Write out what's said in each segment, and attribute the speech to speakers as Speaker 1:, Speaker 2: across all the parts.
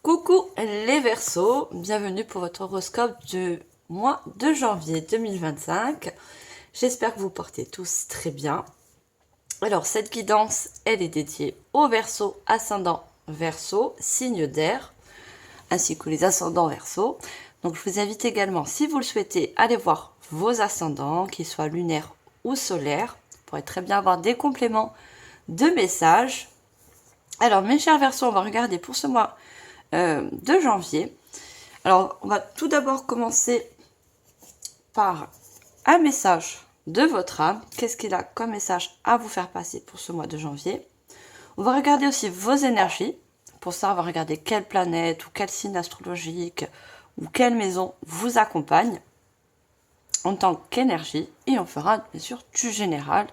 Speaker 1: Coucou les Verseaux, bienvenue pour votre horoscope du mois de janvier 2025. J'espère que vous portez tous très bien. Alors cette guidance, elle est dédiée aux Verseaux, ascendant Verseau, signe d'air, ainsi que les ascendants Verseaux. Donc je vous invite également, si vous le souhaitez, à aller voir vos ascendants, qu'ils soient lunaires ou solaires. Vous pourrez très bien avoir des compléments de messages. Alors mes chers Verseaux, on va regarder pour ce mois de janvier. Alors, on va tout d'abord commencer par un message de votre âme. Qu'est-ce qu'il a comme message à vous faire passer pour ce mois de janvier? On va regarder aussi vos énergies. Pour ça, on va regarder quelle planète ou quel signe astrologique ou quelle maison vous accompagne en tant qu'énergie. Et on fera bien sûr du général.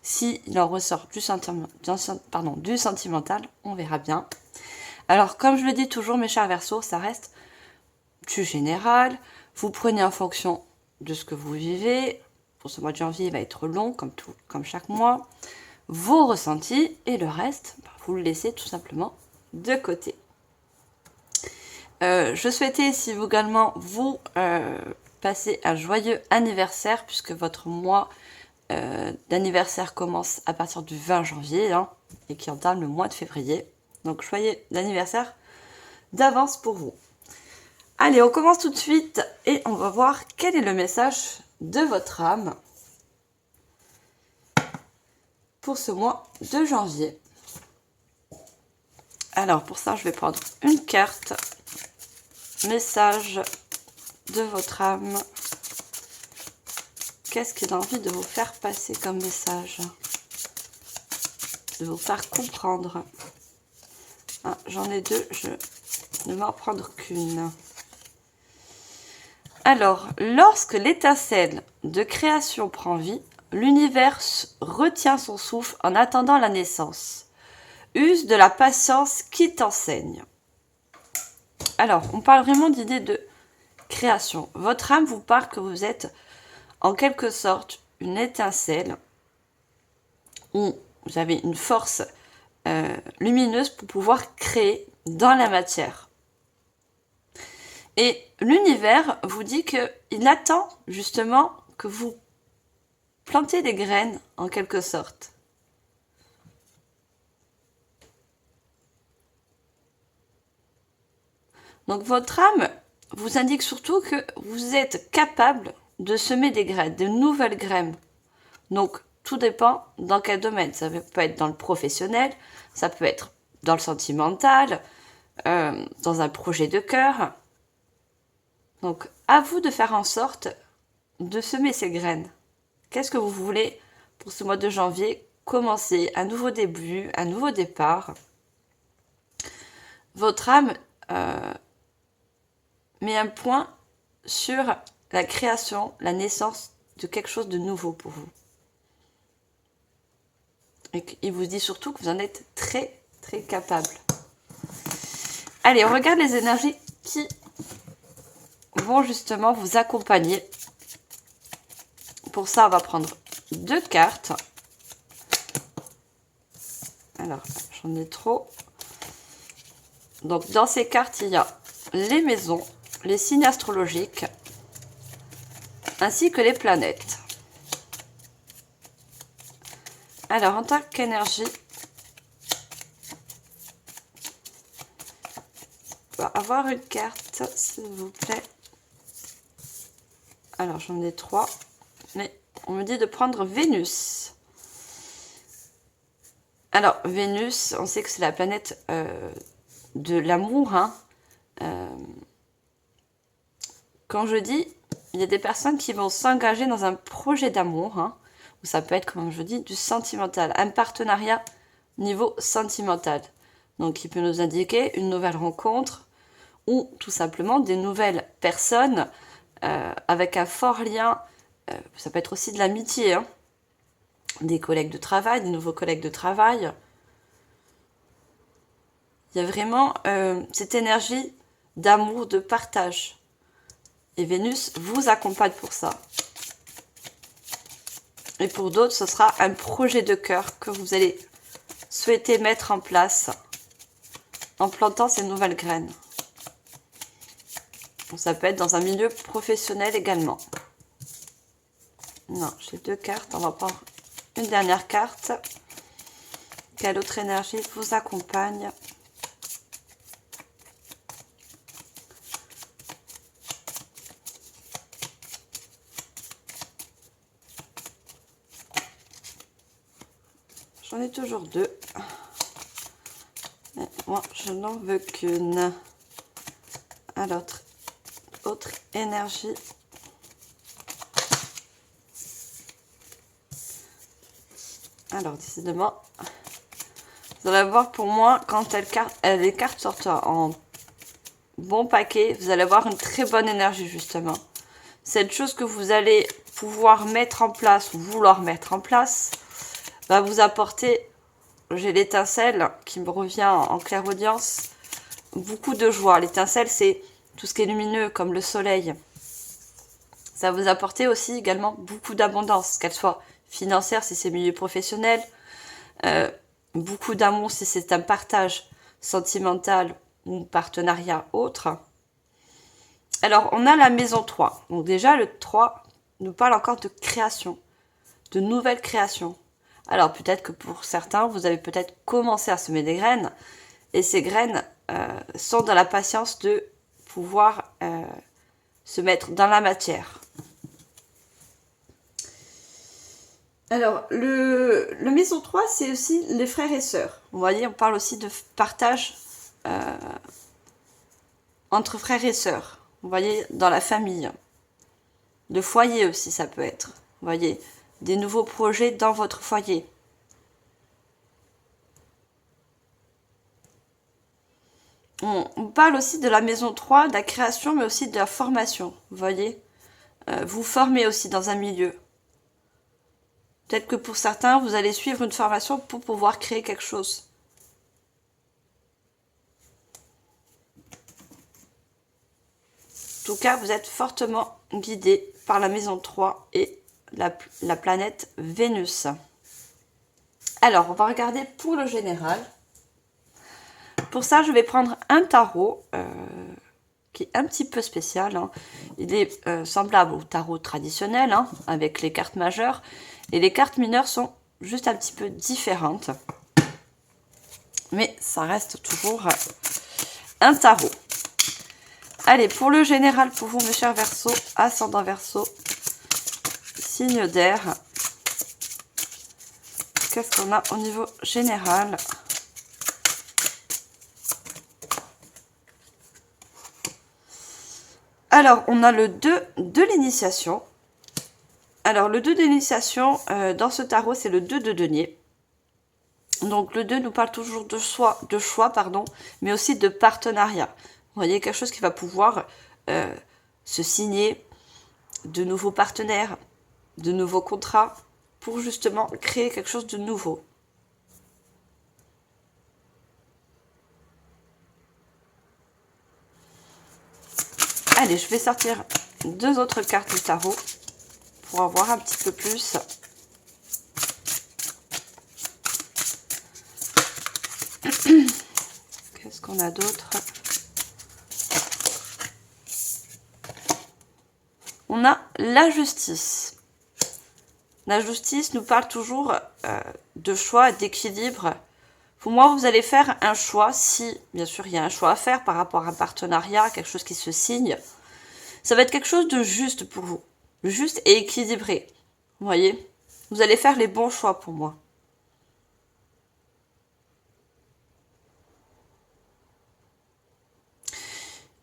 Speaker 1: S'il en ressort du sentimental, on verra bien. Alors, comme je le dis toujours, mes chers Verseaux, ça reste du général. Vous prenez en fonction de ce que vous vivez. Pour ce mois de janvier, il va être long, comme chaque mois. Vos ressentis et le reste, vous le laissez tout simplement de côté. Je souhaitais, si vous également, vous passer un joyeux anniversaire, puisque votre mois d'anniversaire commence à partir du 20 janvier et qui entame le mois de février. Donc, joyeux anniversaire d'avance pour vous. Allez, on commence tout de suite et on va voir quel est le message de votre âme pour ce mois de janvier. Alors, pour ça, je vais prendre une carte. Message de votre âme. Qu'est-ce qu'il a envie de vous faire passer comme message? De vous faire comprendre. Ah, j'en ai deux, je ne vais en prendre qu'une. Alors, lorsque l'étincelle de création prend vie, l'univers retient son souffle en attendant la naissance. Use de la patience qui t'enseigne. Alors, on parle vraiment d'idée de création. Votre âme vous parle que vous êtes en quelque sorte une étincelle où vous avez une force lumineuse pour pouvoir créer dans la matière. Et l'univers vous dit qu'il attend justement que vous plantez des graines en quelque sorte. Donc votre âme vous indique surtout que vous êtes capable de semer des graines, de nouvelles graines. Donc tout dépend dans quel domaine. Ça peut être dans le professionnel, ça peut être dans le sentimental, dans un projet de cœur. Donc, à vous de faire en sorte de semer ces graines. Qu'est-ce que vous voulez pour ce mois de janvier? Commencer un nouveau début, un nouveau départ. Votre âme met un point sur la création, la naissance de quelque chose de nouveau pour vous. Et il vous dit surtout que vous en êtes très, très capable. Allez, on regarde les énergies qui vont justement vous accompagner. Pour ça, on va prendre deux cartes. Alors, j'en ai trop. Donc, dans ces cartes, il y a les maisons, les signes astrologiques, ainsi que les planètes. Alors, en tant qu'énergie, on va avoir une carte, s'il vous plaît. Alors, j'en ai trois, mais on me dit de prendre Vénus. Alors, Vénus, on sait que c'est la planète de l'amour. Quand je dis, il y a des personnes qui vont s'engager dans un projet d'amour, ou ça peut être, comme je dis, du sentimental, un partenariat niveau sentimental. Donc, il peut nous indiquer une nouvelle rencontre ou tout simplement des nouvelles personnes avec un fort lien. Ça peut être aussi de l'amitié, des collègues de travail, des nouveaux collègues de travail. Il y a vraiment cette énergie d'amour, de partage. Et Vénus vous accompagne pour ça. Et pour d'autres, ce sera un projet de cœur que vous allez souhaiter mettre en place en plantant ces nouvelles graines. Ça peut être dans un milieu professionnel également. Non, j'ai 2 cartes. On va prendre une dernière carte. Quelle autre énergie vous accompagne? J'en ai toujours 2. Mais moi, je n'en veux qu'une. Alors, autre énergie. Alors, décidément, vous allez voir, pour moi, quand les cartes sortent en bon paquet, vous allez avoir une très bonne énergie, justement. Cette chose que vous allez pouvoir mettre en place, ou vouloir mettre en place, va vous apporter, j'ai l'étincelle qui me revient en clairaudience, beaucoup de joie. L'étincelle, c'est tout ce qui est lumineux, comme le soleil. Ça va vous apporter aussi également beaucoup d'abondance, qu'elle soit financière si c'est milieu professionnel, beaucoup d'amour si c'est un partage sentimental ou partenariat autre. Alors, on a la maison 3. Donc déjà, le 3 nous parle encore de création, de nouvelles créations. Alors, peut-être que pour certains, vous avez peut-être commencé à semer des graines, et ces graines sont dans la patience de pouvoir se mettre dans la matière. Alors, le maison 3, c'est aussi les frères et sœurs. Vous voyez, on parle aussi de partage entre frères et sœurs. Vous voyez, dans la famille. Le foyer aussi, ça peut être. Vous voyez, des nouveaux projets dans votre foyer. On parle aussi de la maison 3, de la création, mais aussi de la formation. Vous voyez, vous formez aussi dans un milieu. Peut-être que pour certains, vous allez suivre une formation pour pouvoir créer quelque chose. En tout cas, vous êtes fortement guidé par la maison 3 et la planète Vénus. Alors, on va regarder pour le général. Pour ça, je vais prendre un tarot qui est un petit peu spécial. Hein. Il est semblable au tarot traditionnel, hein, avec les cartes majeures. Et les cartes mineures sont juste un petit peu différentes. Mais ça reste toujours un tarot. Allez, pour le général, pour vous, mes chers Verseaux, ascendant Verseau, signe d'air. Qu'est-ce qu'on a au niveau général? Alors, on a le 2 de l'initiation. Alors, le 2 de l'initiation, dans ce tarot, c'est le 2 de denier. Donc, le 2 nous parle toujours de choix, mais aussi de partenariat. Vous voyez, quelque chose qui va pouvoir se signer, de nouveaux partenaires, de nouveaux contrats, pour justement créer quelque chose de nouveau. Allez, je vais sortir 2 autres cartes du tarot pour en voir un petit peu plus. Qu'est-ce qu'on a d'autre? On a la justice. La justice nous parle toujours de choix, d'équilibre. Pour moi, vous allez faire un choix si, bien sûr, il y a un choix à faire par rapport à un partenariat, quelque chose qui se signe. Ça va être quelque chose de juste pour vous. Juste et équilibré. Vous voyez? Vous allez faire les bons choix pour moi.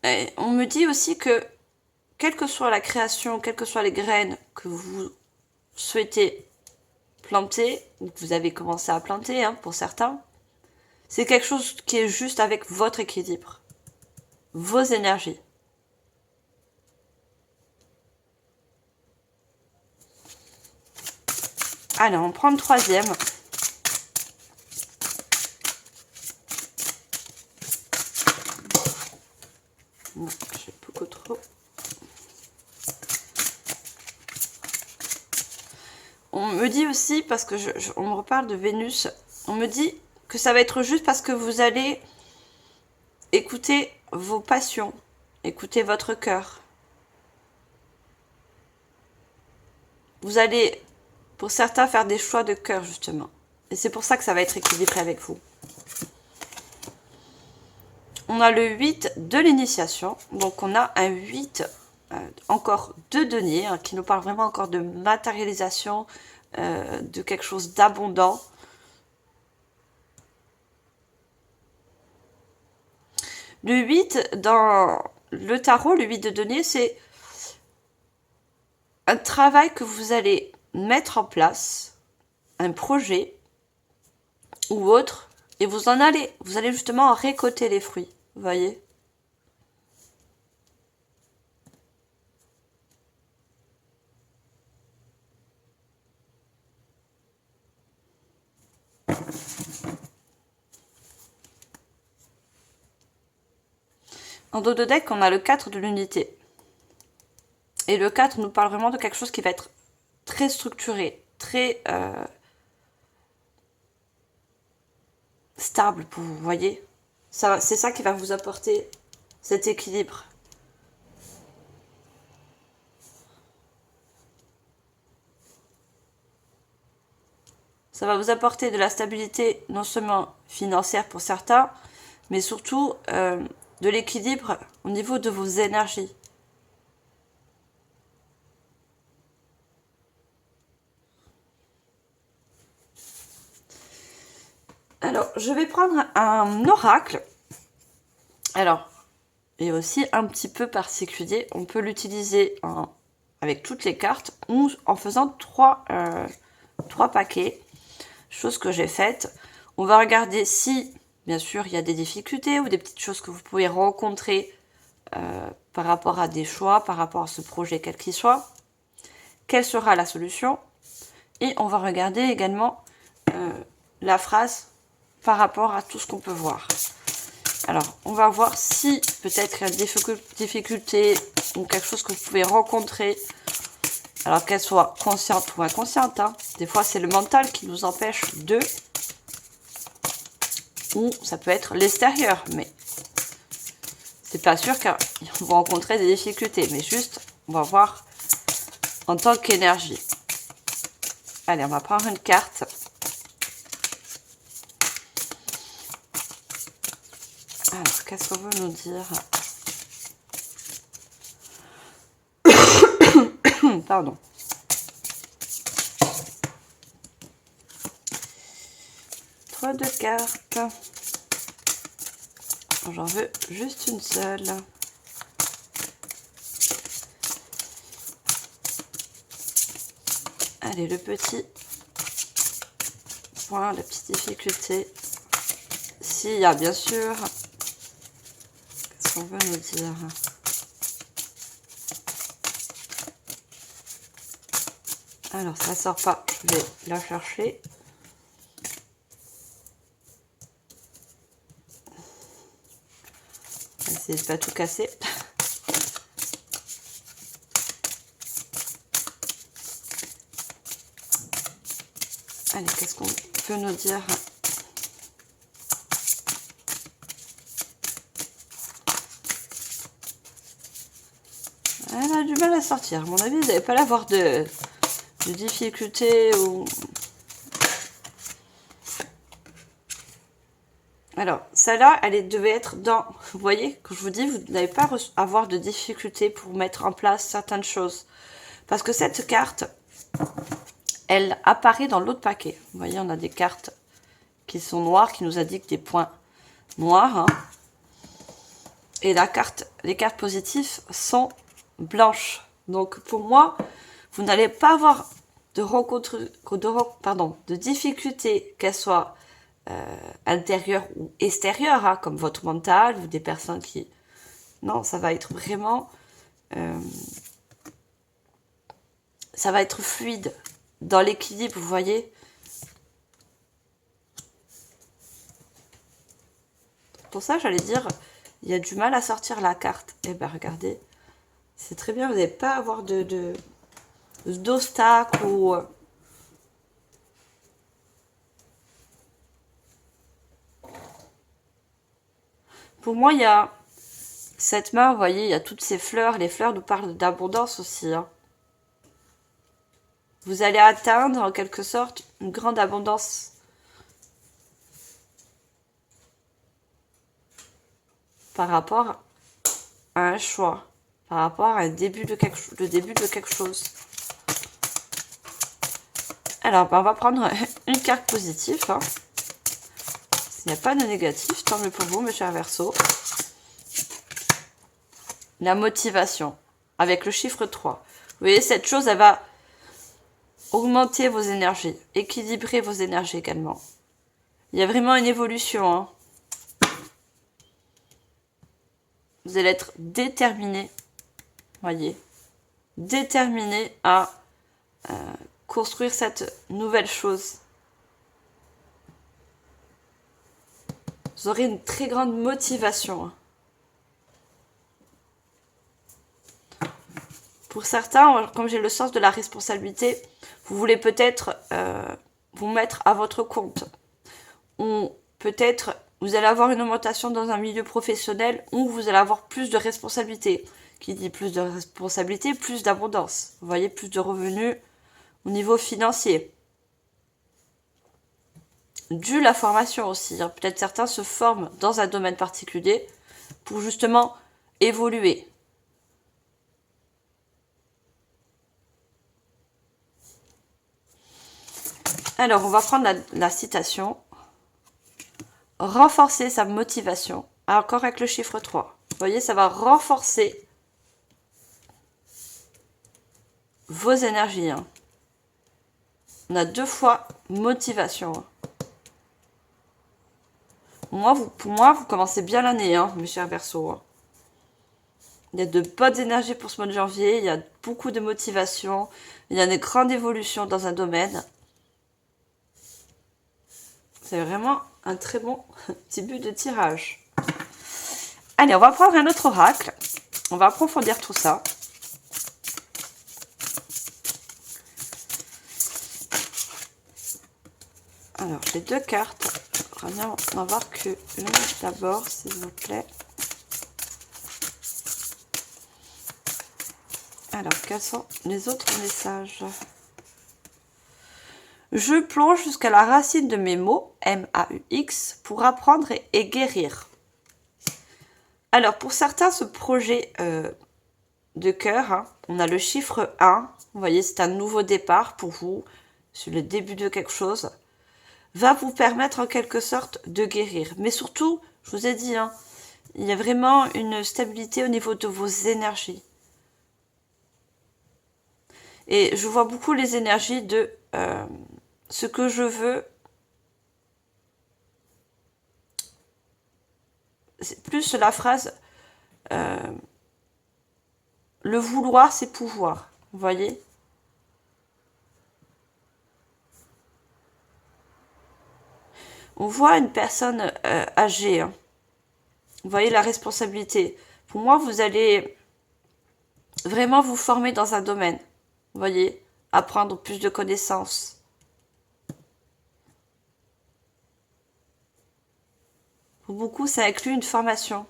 Speaker 1: Et on me dit aussi que, quelle que soit la création, quelles que soient les graines que vous souhaitez planter, ou que vous avez commencé à planter, hein, pour certains, c'est quelque chose qui est juste avec votre équilibre, vos énergies. Allez, on prend le troisième. Non, j'ai beaucoup trop. On me dit aussi, parce que on me reparle de Vénus, on me dit que ça va être juste parce que vous allez écouter vos passions, écoutez votre cœur. Vous allez, pour certains, faire des choix de cœur, justement. Et c'est pour ça que ça va être équilibré avec vous. On a le 8 de l'initiation. Donc, on a un 8, encore de denier, hein, qui nous parle vraiment encore de matérialisation, de quelque chose d'abondant. Le 8, dans le tarot, le 8 de denier, c'est un travail que vous allez mettre en place, un projet ou autre, et vous allez justement en récolter les fruits, vous voyez. En dos de deck, on a le 4 de l'unité. Et le 4 nous parle vraiment de quelque chose qui va être très structuré, très stable pour vous, voyez. C'est ça qui va vous apporter cet équilibre. Ça va vous apporter de la stabilité, non seulement financière pour certains, mais surtout de l'équilibre au niveau de vos énergies. Alors, je vais prendre un oracle. Alors, et aussi un petit peu particulier, on peut l'utiliser avec toutes les cartes ou en faisant trois paquets, chose que j'ai faite. On va regarder si, bien sûr, il y a des difficultés ou des petites choses que vous pouvez rencontrer par rapport à des choix, par rapport à ce projet quel qu'il soit. Quelle sera la solution? Et on va regarder également la phrase par rapport à tout ce qu'on peut voir. Alors, on va voir si peut-être il y a des difficultés ou quelque chose que vous pouvez rencontrer. Alors, qu'elle soit consciente ou inconsciente. Hein. Des fois, c'est le mental qui nous empêche de. Ou ça peut être l'extérieur. Mais c'est pas sûr qu'on va rencontrer des difficultés. Mais juste, on va voir en tant qu'énergie. Allez, on va prendre une carte. Alors, qu'est-ce qu'on veut nous dire? Pardon. Trois de cartes. J'en veux juste une seule. Allez, le petit point, la petite difficulté. S'il y a bien sûr, qu'est-ce qu'on veut nous dire? Alors, ça sort pas, je vais la chercher. On va essayer de pas tout casser. Allez, qu'est-ce qu'on peut nous dire? Elle a du mal à sortir. À mon avis, vous n'allez pas l'avoir de difficultés ou... Alors, celle-là, devait être dans... Vous voyez, quand je vous dis, vous n'allez pas avoir de difficultés pour mettre en place certaines choses. Parce que cette carte, elle apparaît dans l'autre paquet. Vous voyez, on a des cartes qui sont noires, qui nous indiquent des points noirs. Hein. Et les cartes positives sont blanches. Donc, pour moi, vous n'allez pas avoir de difficultés, qu'elles soient intérieures ou extérieures, hein, comme votre mental ou des personnes qui... Non, ça va être vraiment... ça va être fluide dans l'équilibre, vous voyez. Pour ça, j'allais dire, il y a du mal à sortir la carte. Eh bien, regardez, c'est très bien, vous n'allez pas avoir d'obstacles ou... Pour moi, Cette main, vous voyez, il y a toutes ces fleurs. Les fleurs nous parlent d'abondance aussi. Hein. Vous allez atteindre, en quelque sorte, une grande abondance. Par rapport à un choix. Par rapport à un début de le début de quelque chose. Alors, on va prendre une carte positive. Hein. S'il n'y a pas de négatif, tant mieux pour vous, mes chers Verseaux. La motivation, avec le chiffre 3. Vous voyez, cette chose, elle va augmenter vos énergies, équilibrer vos énergies également. Il y a vraiment une évolution. Hein. Vous allez être déterminé, voyez, déterminé à construire cette nouvelle chose. Vous aurez une très grande motivation. Hein. Pour certains, comme j'ai le sens de la responsabilité, vous voulez peut-être vous mettre à votre compte. Ou peut-être vous allez avoir une augmentation dans un milieu professionnel où vous allez avoir plus de responsabilités. Qui dit plus de responsabilités, plus d'abondance. Vous voyez, plus de revenus au niveau financier. Dû la formation aussi. Hein. Peut-être certains se forment dans un domaine particulier pour justement évoluer. Alors, on va prendre la citation. Renforcer sa motivation. Encore avec le chiffre 3. Vous voyez, ça va renforcer vos énergies. Hein. On a 2 fois motivation. Hein. Pour moi, vous commencez bien l'année, hein, mes chers Verseaux. Hein. Il y a de bonnes énergies pour ce mois de janvier. Il y a beaucoup de motivation. Il y a une grande évolution dans un domaine. C'est vraiment un très bon début de tirage. Allez, on va prendre un autre oracle. On va approfondir tout ça. Alors, j'ai 2 cartes. J'aimerais bien en avoir qu'une d'abord, s'il vous plaît. Alors, quels sont les autres messages? Je plonge jusqu'à la racine de mes mots, M-A-U-X, pour apprendre et guérir. Alors, pour certains, ce projet de cœur, hein, on a le chiffre 1. Vous voyez, c'est un nouveau départ pour vous, sur le début de quelque chose. Va vous permettre en quelque sorte de guérir. Mais surtout, je vous ai dit, hein, il y a vraiment une stabilité au niveau de vos énergies. Et je vois beaucoup les énergies de ce que je veux. C'est plus la phrase le vouloir, c'est pouvoir. Vous voyez ? On voit une personne âgée. Hein. Vous voyez la responsabilité. Pour moi, vous allez vraiment vous former dans un domaine. Vous voyez, apprendre plus de connaissances. Pour beaucoup, ça inclut une formation.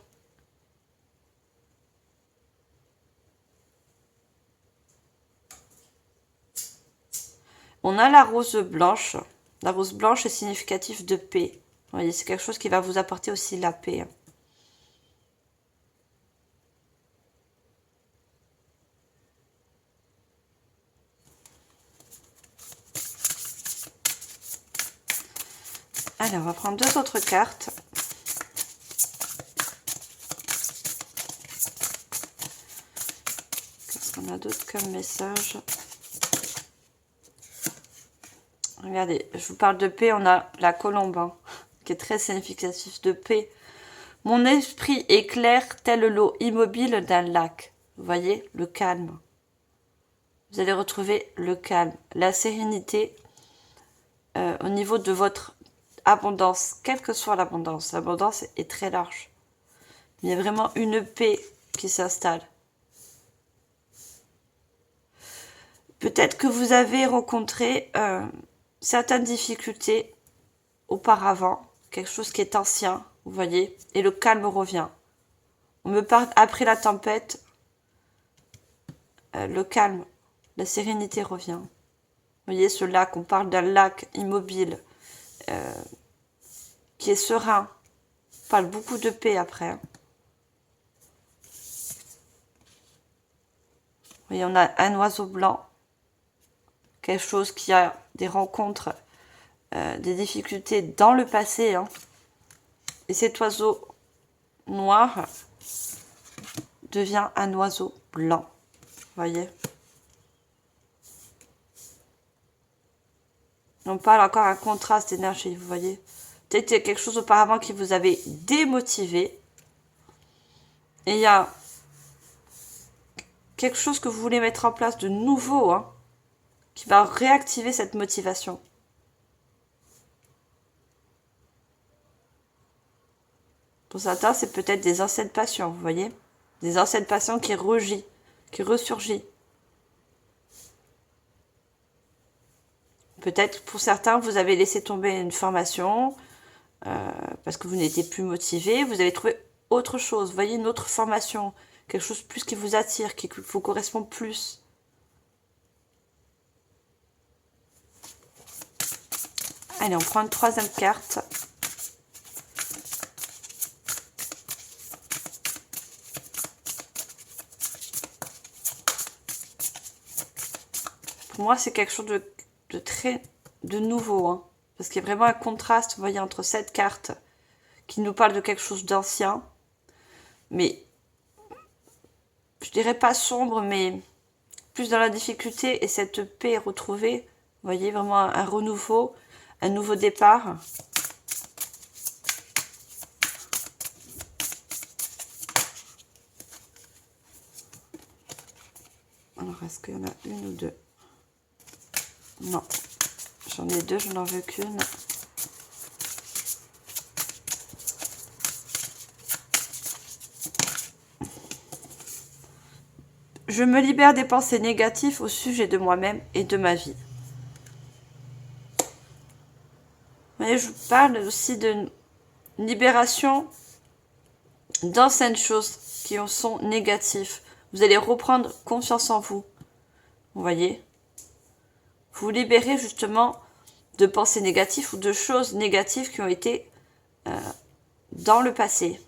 Speaker 1: On a la rose blanche. La rose blanche est significative de paix. Vous voyez, c'est quelque chose qui va vous apporter aussi la paix. Alors, on va prendre 2 autres cartes. Qu'est-ce qu'on a d'autre comme message? Regardez, je vous parle de paix, on a la colombe, hein, qui est très significatif de paix. Mon esprit est clair tel l'eau immobile d'un lac. Vous voyez, le calme. Vous allez retrouver le calme, la sérénité au niveau de votre abondance, quelle que soit l'abondance. L'abondance est très large. Il y a vraiment une paix qui s'installe. Peut-être que vous avez rencontré certaines difficultés auparavant, quelque chose qui est ancien, vous voyez, et le calme revient. On me parle après la tempête. Le calme, la sérénité revient. Vous voyez ce lac, on parle d'un lac immobile qui est serein. On parle beaucoup de paix après. Vous voyez, on a un oiseau blanc. Quelque chose qui a des rencontres, des difficultés dans le passé. Hein. Et cet oiseau noir devient un oiseau blanc. Vous voyez? On parle encore un contraste d'énergie, vous voyez? Peut-être qu'il y a quelque chose auparavant qui vous avait démotivé. Et il y a quelque chose que vous voulez mettre en place de nouveau, hein, qui va réactiver cette motivation. Pour certains, c'est peut-être des anciennes passions, vous voyez? Des anciennes passions qui ressurgissent. Peut-être pour certains, vous avez laissé tomber une formation parce que vous n'étiez plus motivé. Vous avez trouvé autre chose, vous voyez, une autre formation, quelque chose plus qui vous attire, qui vous correspond plus. Allez, on prend une troisième carte. Pour moi, c'est quelque chose de nouveau, hein, parce qu'il y a vraiment un contraste, vous voyez, entre cette carte qui nous parle de quelque chose d'ancien, mais je dirais pas sombre, mais plus dans la difficulté, et cette paix retrouvée, vous voyez, vraiment un renouveau, un nouveau départ. Alors, est-ce qu'il y en a une ou deux? Non, j'en ai deux, je n'en veux qu'une. Je me libère des pensées négatives au sujet de moi-même et de ma vie. Vous voyez, je vous parle aussi de libération d'anciennes choses qui sont négatives. Vous allez reprendre confiance en vous. Vous voyez? Vous libérez justement de pensées négatives ou de choses négatives qui ont été dans le passé.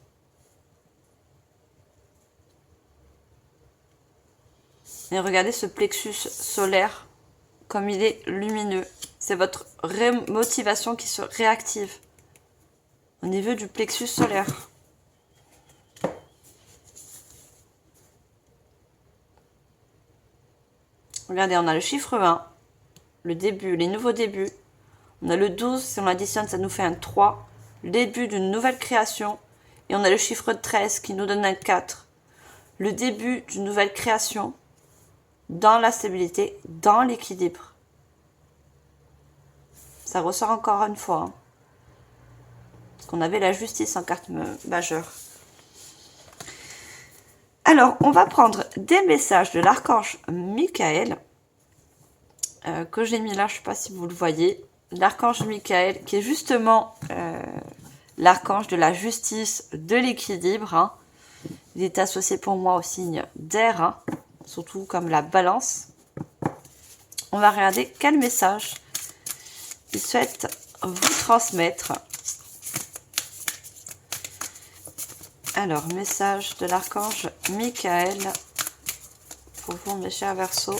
Speaker 1: Et regardez ce plexus solaire, comme il est lumineux. C'est votre motivation qui se réactive au niveau du plexus solaire. Regardez, on a le chiffre 1, le début, les nouveaux débuts. On a le 12, si on additionne, ça nous fait un 3, le début d'une nouvelle création. Et on a le chiffre 13 qui nous donne un 4, le début d'une nouvelle création dans la stabilité, dans l'équilibre. Ça ressort encore une fois. Hein. Parce qu'on avait la justice en carte majeure. Alors, on va prendre des messages de l'archange Michael, que j'ai mis là, je ne sais pas si vous le voyez. L'archange Michael, qui est justement l'archange de la justice, de l'équilibre. Hein. Il est associé pour moi au signe d'air, hein, surtout comme la balance. On va regarder quel message il souhaite vous transmettre. Alors, message de l'archange Michael pour vous, mes chers Verseaux.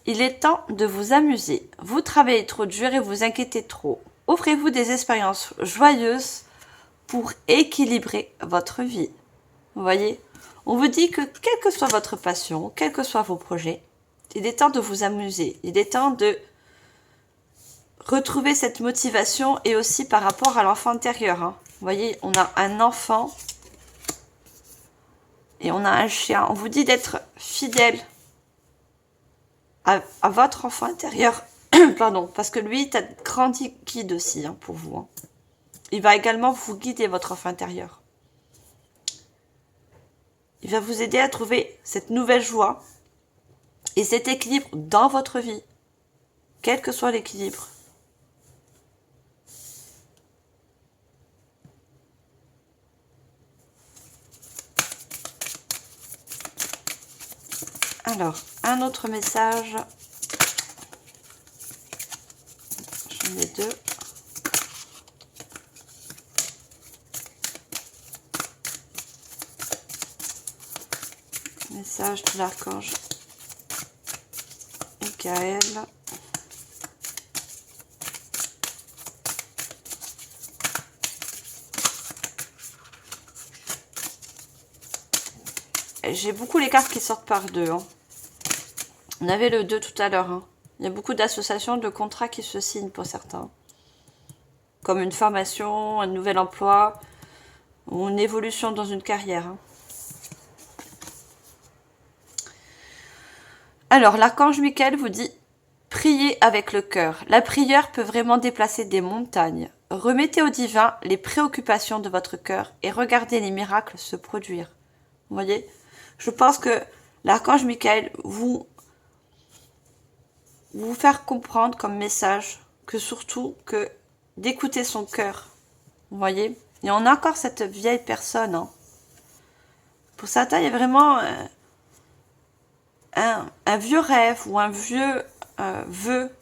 Speaker 1: Il est temps de vous amuser. Vous travaillez trop dur et vous inquiétez trop. Offrez-vous des expériences joyeuses pour équilibrer votre vie. Vous voyez, on vous dit que quelle que soit votre passion, quels que soient vos projets, il est temps de vous amuser. Il est temps de retrouver cette motivation et aussi par rapport à l'enfant intérieur. Hein. Vous voyez, on a un enfant et on a un chien. On vous dit d'être fidèle à votre enfant intérieur. Pardon, parce que lui, il a grandi guide aussi hein, pour vous. Hein. Il va également vous guider, votre enfant intérieur. Il va vous aider à trouver cette nouvelle joie et cet équilibre dans votre vie, quel que soit l'équilibre. Alors, un autre message. J'en ai deux. Message de l'archange Michael. J'ai beaucoup les cartes qui sortent par deux. Hein. On avait le 2 tout à l'heure. Hein. Il y a beaucoup d'associations, de contrats qui se signent pour certains. Comme une formation, un nouvel emploi ou une évolution dans une carrière. Hein. Alors, l'archange Michael vous dit « Priez avec le cœur. La prière peut vraiment déplacer des montagnes. Remettez au divin les préoccupations de votre cœur et regardez les miracles se produire. » Vous voyez ? Je pense que l'archange Michael vous faire comprendre comme message que surtout que d'écouter son cœur. Vous voyez ? Et on a encore cette vieille personne. Hein. Pour certains, il y a vraiment un vieux rêve ou un vieux vœu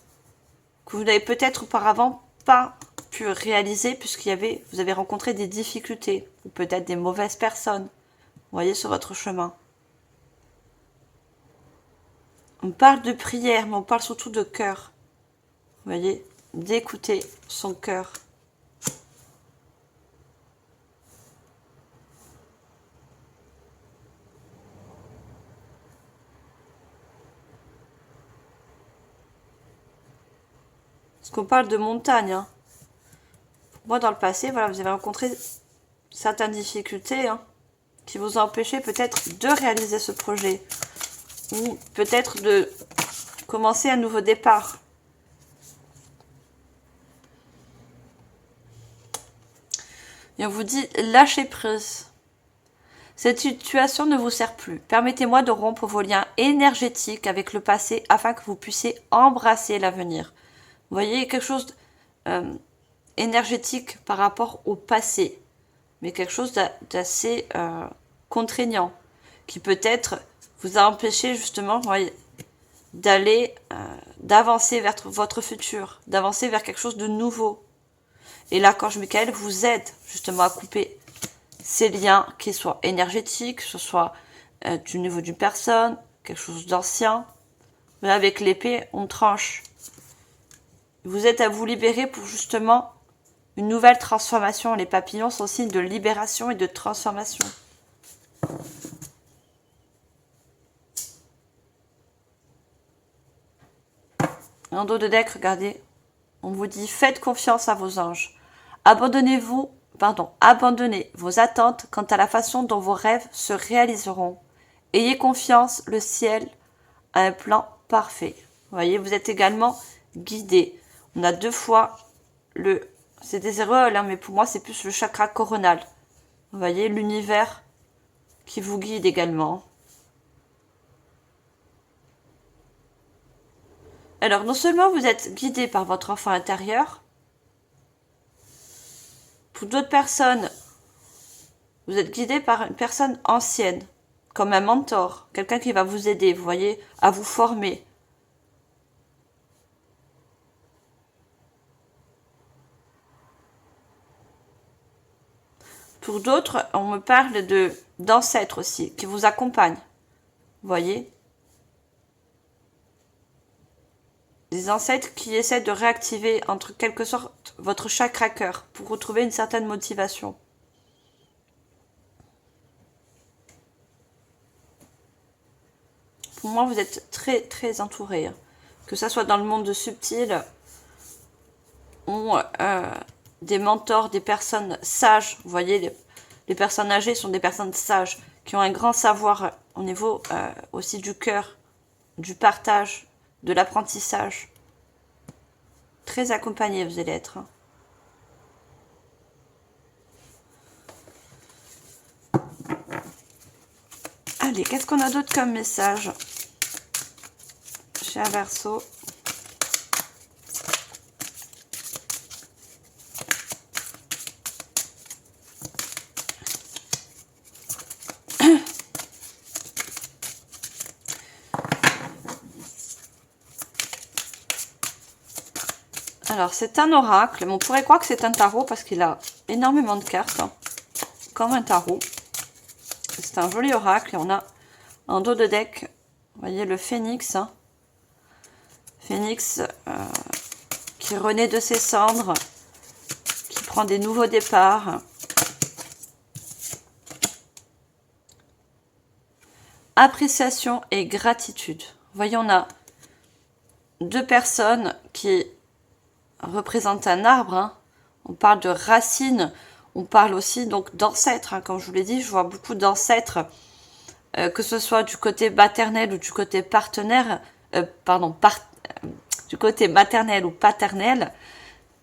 Speaker 1: que vous n'avez peut-être auparavant pas pu réaliser puisqu'il y avait, vous avez rencontré des difficultés ou peut-être des mauvaises personnes. Vous voyez, sur votre chemin. On parle de prière, mais on parle surtout de cœur. Vous voyez, d'écouter son cœur. Parce qu'on parle de montagne. Hein. Moi, dans le passé, voilà, vous avez rencontré certaines difficultés hein, qui vous ont empêché peut-être de réaliser ce projet. Ou peut-être de commencer un nouveau départ. Et on vous dit, lâchez prise. Cette situation ne vous sert plus. Permettez-moi de rompre vos liens énergétiques avec le passé afin que vous puissiez embrasser l'avenir. Vous voyez, quelque chose énergétique par rapport au passé, mais quelque chose d'assez contraignant, qui peut-être vous a empêché justement d'aller, d'avancer vers votre futur, d'avancer vers quelque chose de nouveau. Et l'archange Michael vous aide justement à couper ces liens, qu'ils soient énergétiques, que ce soit du niveau d'une personne, quelque chose d'ancien. Mais avec l'épée, on tranche. Vous êtes à vous libérer pour justement une nouvelle transformation. Les papillons sont signe de libération et de transformation. En dos de deck, regardez, on vous dit faites confiance à vos anges. Abandonnez vos attentes quant à la façon dont vos rêves se réaliseront. Ayez confiance, le ciel a un plan parfait. Vous voyez, vous êtes également guidé. On a deux fois c'est des erreurs, hein, mais pour moi c'est plus le chakra coronal. Vous voyez, l'univers qui vous guide également. Alors, non seulement vous êtes guidé par votre enfant intérieur, pour d'autres personnes, vous êtes guidé par une personne ancienne, comme un mentor, quelqu'un qui va vous aider, vous voyez, à vous former. Pour d'autres, on me parle d'ancêtres aussi, qui vous accompagnent, vous voyez. Des ancêtres qui essaient de réactiver, entre quelque sorte, votre chakra cœur, pour retrouver une certaine motivation. Pour moi, vous êtes très, très entouré. Hein. Que ça soit dans le monde subtil ou des mentors, des personnes sages. Vous voyez, les personnes âgées sont des personnes sages qui ont un grand savoir au niveau aussi du cœur, du partage, de l'apprentissage. Très accompagné, vous allez être. Hein. Allez, qu'est-ce qu'on a d'autre comme message chez un Verseau? Alors, c'est un oracle, mais on pourrait croire que c'est un tarot parce qu'il a énormément de cartes, hein, comme un tarot. C'est un joli oracle et on a en dos de deck, vous voyez le phénix, hein. Phénix qui renaît de ses cendres, qui prend des nouveaux départs. Appréciation et gratitude. Vous voyez, on a deux personnes qui représentent un arbre, hein. On parle de racines, on parle aussi donc d'ancêtres, hein. Comme je vous l'ai dit, je vois beaucoup d'ancêtres, que ce soit du côté maternel ou du côté partenaire, du côté maternel ou paternel,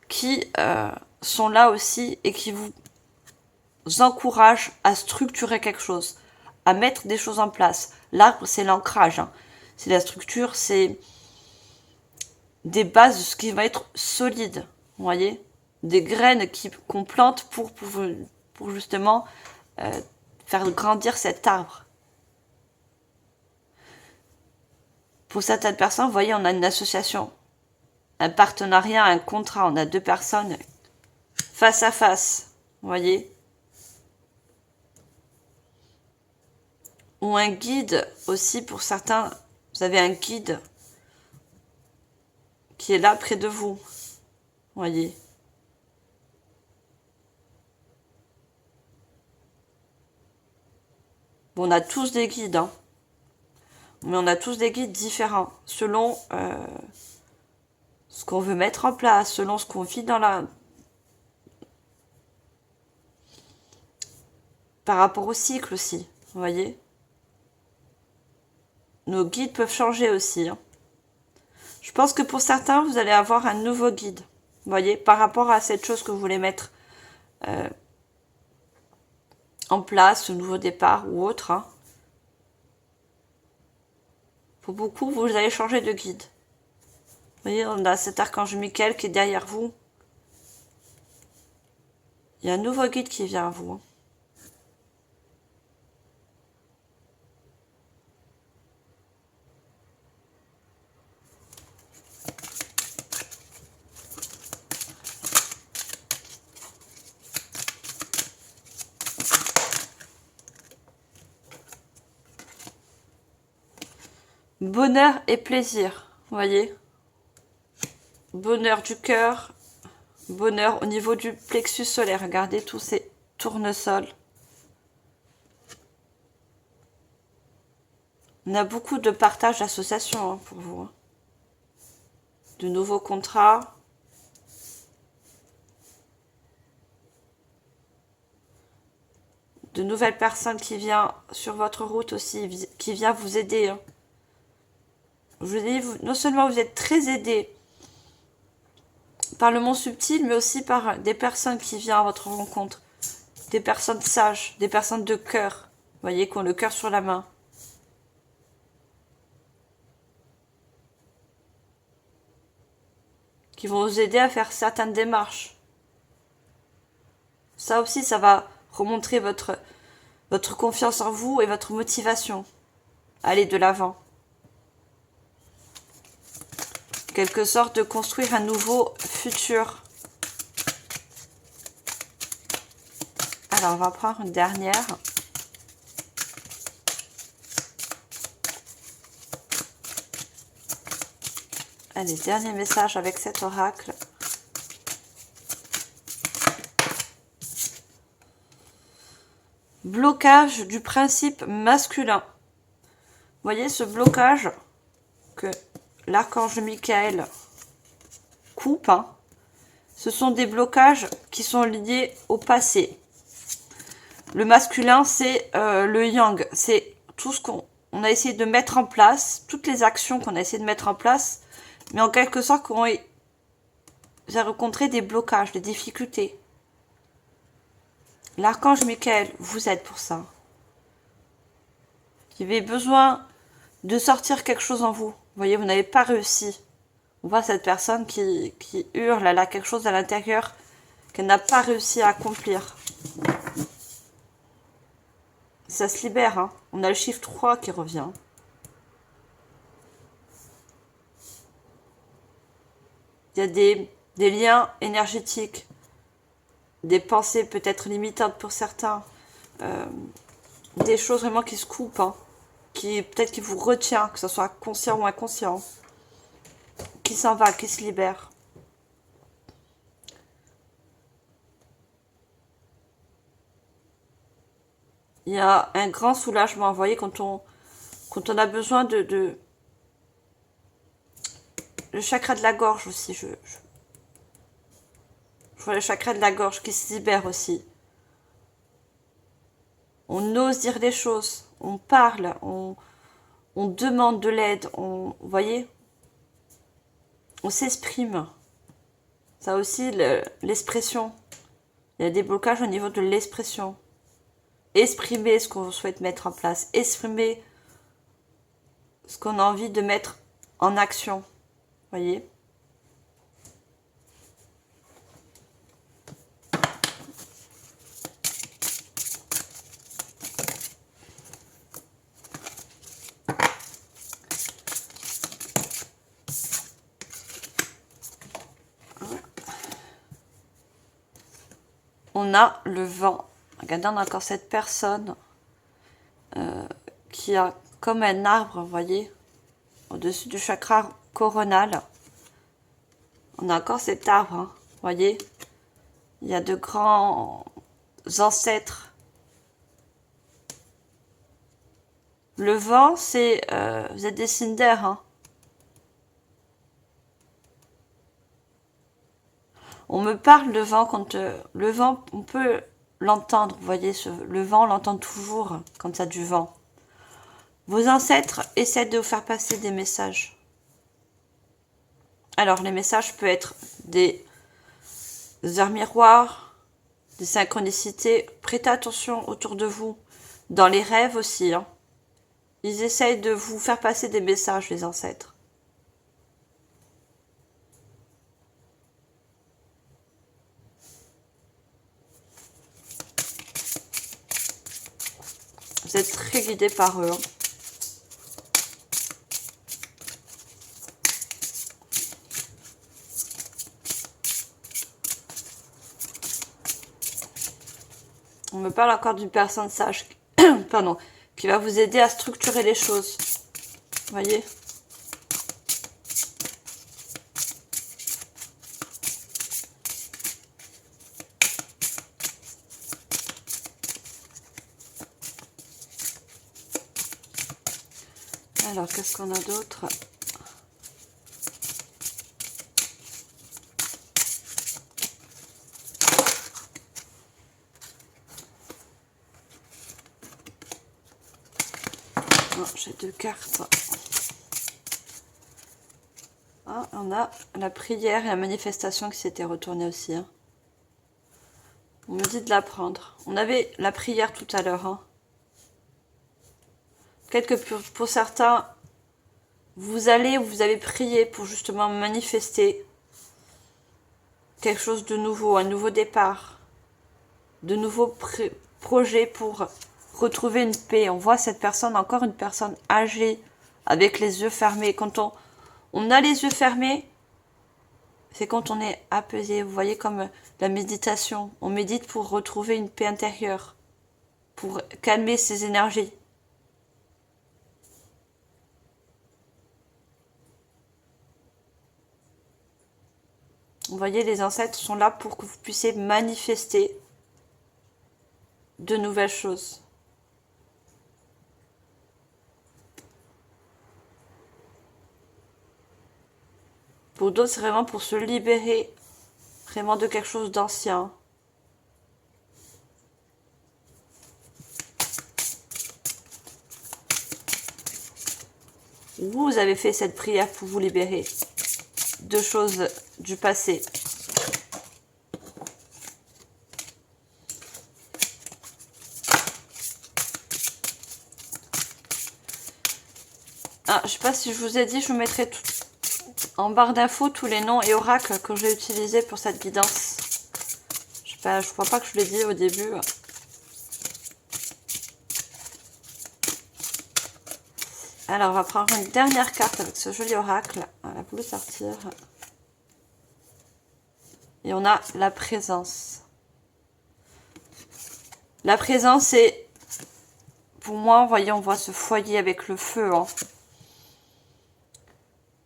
Speaker 1: qui sont là aussi et qui vous encouragent à structurer quelque chose, à mettre des choses en place. L'arbre, c'est l'ancrage, hein. C'est la structure, c'est des bases de ce qui va être solide, vous voyez, des graines qu'on plante pour justement faire grandir cet arbre. Pour certaines personnes, vous voyez, on a une association, un partenariat, un contrat, on a deux personnes face à face, vous voyez, ou un guide aussi pour certains, vous avez un guide qui est là près de vous, voyez. Bon, on a tous des guides, hein, mais on a tous des guides différents, selon ce qu'on veut mettre en place, selon ce qu'on vit dans la... Par rapport au cycle aussi, vous voyez. Nos guides peuvent changer aussi, hein. Je pense que pour certains, vous allez avoir un nouveau guide, vous voyez, par rapport à cette chose que vous voulez mettre en place, ce nouveau départ ou autre, hein. Pour beaucoup, vous allez changer de guide. Vous voyez, on a cet archange Michael qui est derrière vous. Il y a un nouveau guide qui vient à vous, hein. Bonheur et plaisir, vous voyez. Bonheur du cœur, bonheur au niveau du plexus solaire. Regardez tous ces tournesols. On a beaucoup de partage d'associations, hein, pour vous, hein. De nouveaux contrats. De nouvelles personnes qui viennent sur votre route aussi, qui viennent vous aider, hein. Je vous dis, non seulement vous êtes très aidé par le monde subtil, mais aussi par des personnes qui viennent à votre rencontre. Des personnes sages, des personnes de cœur, vous voyez, qui ont le cœur sur la main. Qui vont vous aider à faire certaines démarches. Ça aussi, ça va remontrer votre confiance en vous et votre motivation. Aller de l'avant. Quelque sorte de construire un nouveau futur. Alors, on va prendre une dernière. Allez, dernier message avec cet oracle. Blocage du principe masculin. Vous voyez ce blocage que l'archange Michael coupe, hein. Ce sont des blocages qui sont liés au passé. Le masculin, c'est le yang. C'est tout ce qu'on a essayé de mettre en place, toutes les actions qu'on a essayé de mettre en place, mais en quelque sorte, qu'on a rencontré des blocages, des difficultés. L'archange Michael vous aide pour ça. Vous avez besoin de sortir quelque chose en vous. Vous voyez, vous n'avez pas réussi. On voit cette personne qui hurle, elle a quelque chose à l'intérieur qu'elle n'a pas réussi à accomplir. Ça se libère, hein. On a le chiffre 3 qui revient. Il y a des liens énergétiques, des pensées peut-être limitantes pour certains, des choses vraiment qui se coupent, hein, qui peut-être qui vous retient, que ce soit conscient ou inconscient, qui s'en va, qui se libère. Il y a un grand soulagement, vous voyez, quand on a besoin de le chakra de la gorge aussi, je vois le chakra de la gorge qui se libère aussi. On ose dire des choses, on parle, on demande de l'aide, vous voyez, on s'exprime. Ça aussi, l'expression. Il y a des blocages au niveau de l'expression. Exprimer ce qu'on souhaite mettre en place, exprimer ce qu'on a envie de mettre en action, vous voyez. On a le vent. Regardez, on a encore cette personne qui a comme un arbre, vous voyez, au-dessus du chakra coronal. On a encore cet arbre, hein, vous voyez. Il y a de grands ancêtres. Le vent, c'est... vous êtes des signes d'air, hein. On me parle de vent quand... le vent, on peut l'entendre, vous voyez. Le vent, on l'entend toujours quand il y a du vent. Vos ancêtres essaient de vous faire passer des messages. Alors, les messages peuvent être des heures miroirs, des synchronicités. Prêtez attention autour de vous. Dans les rêves aussi, hein. Ils essayent de vous faire passer des messages, les ancêtres. Vous êtes très guidés par eux, hein. On me parle encore d'une personne sage, pardon, qui va vous aider à structurer les choses. Vous voyez ? Alors, qu'est-ce qu'on a d'autre ? J'ai deux cartes. Ah, on a la prière et la manifestation qui s'était retournée aussi, hein. On me dit de la prendre. On avait la prière tout à l'heure, hein. Peut-être que pour certains, vous avez prié pour justement manifester quelque chose de nouveau, un nouveau départ, de nouveaux projets pour retrouver une paix. On voit cette personne, encore une personne âgée, avec les yeux fermés. Quand on a les yeux fermés, c'est quand on est apaisé. Vous voyez, comme la méditation. On médite pour retrouver une paix intérieure, pour calmer ses énergies. Vous voyez, les ancêtres sont là pour que vous puissiez manifester de nouvelles choses. Pour d'autres, c'est vraiment pour se libérer vraiment de quelque chose d'ancien. Vous avez fait cette prière pour vous libérer de choses du passé. Ah, je sais pas si je vous ai dit, je vous mettrai en barre d'infos tous les noms et oracles que j'ai utilisés pour cette guidance. Je sais pas, je crois pas que je l'ai dit au début. Alors, on va prendre une dernière carte avec ce joli oracle. On va vous le sortir. Et on a la présence. La présence, c'est... Pour moi, vous voyez, on voit ce foyer avec le feu. Hein.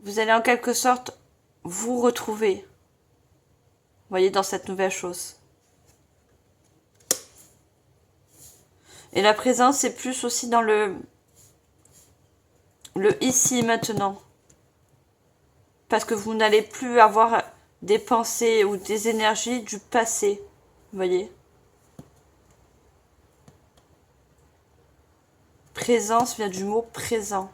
Speaker 1: Vous allez en quelque sorte vous retrouver. Vous voyez, dans cette nouvelle chose. Et la présence, c'est plus aussi dans le ici, maintenant. Parce que vous n'allez plus avoir des pensées ou des énergies du passé. Vous voyez? Présence vient du mot présent.